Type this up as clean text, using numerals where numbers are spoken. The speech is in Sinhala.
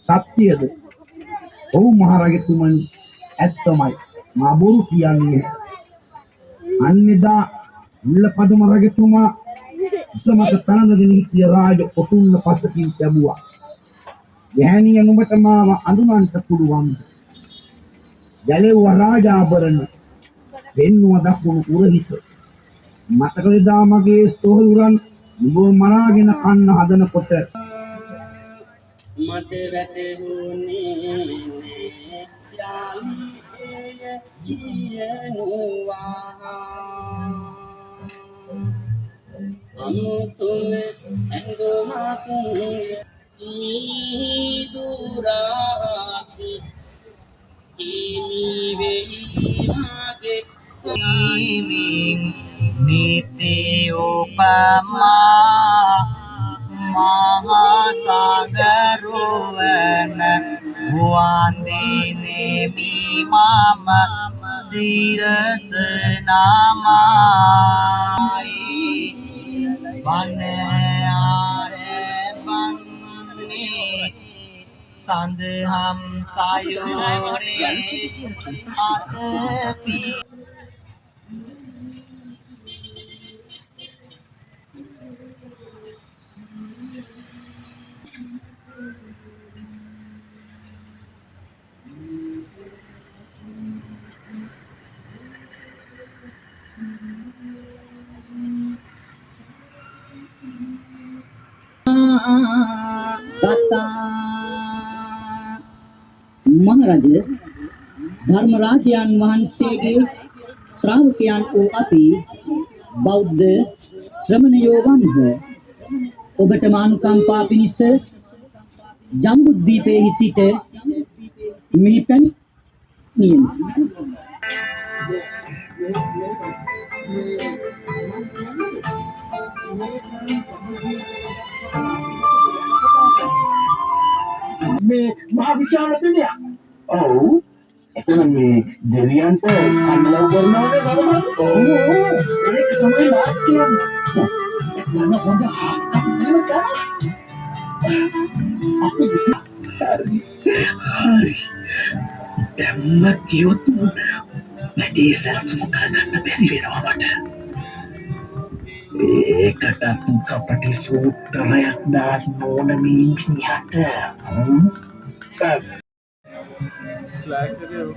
සත්‍යද? ඔව් මහරජතුමනි, ඇත්තමයි. මා බොරු කියන්නේ. අන්නේදා මුල්ලපදුම රජතුමා උසමත තනදගෙන සිටිය රාජ ඔටුන්න පසකින් ලැබුවා. ගැහණිය නුඹට මාව අඳුනන්ට පුළුවන්. ගැලෙව්ව රාජාභරණ වෙන්නුව දකුණු උරහිස. මතකද දාමගේ සොහොයුරන් නුඹව මරාගෙන කන්න හදනකොට මට වැටහුණේ යාලි එය කියනවා අමුතුම ඇඟුමක් මිදුරාක් හිමි වෙයි මගේ හිමින් නිති උපමා මහා සාගරුවන වන්දිනෙමි මම සිරස නමයි වන ආරබන්නේ සඳහම් සයෝරේ අතපි මහරජ ධර්මරාජයන් වහන්සේගේ ශ්‍රාවකයන් වූ අපි බෞද්ධ ශ්‍රමණයෝ වන්හ. ඔබට මානුකම්පා පිණිස ජම්බුද්වීපයේ සිට මෙහි පැමිණියෙමු. මේ මහ විශාල පිළියක්. ඔව්. එතන මේ දෙවියන්ට කන්ලව් කරනවනේ නරඹන්න. ඔව්. ඒක තමයි මාත් කියන්නේ. මම හොඳ හාස්කම් දෙනවා. අපි හරි. දැම්ම කියොත් වැඩි සරසම කරගන්න බැරි වෙනවා මට. ඒකට කපටි සූත්‍රයක් දාන්න ඕන මේ මිනිහට. Flash video.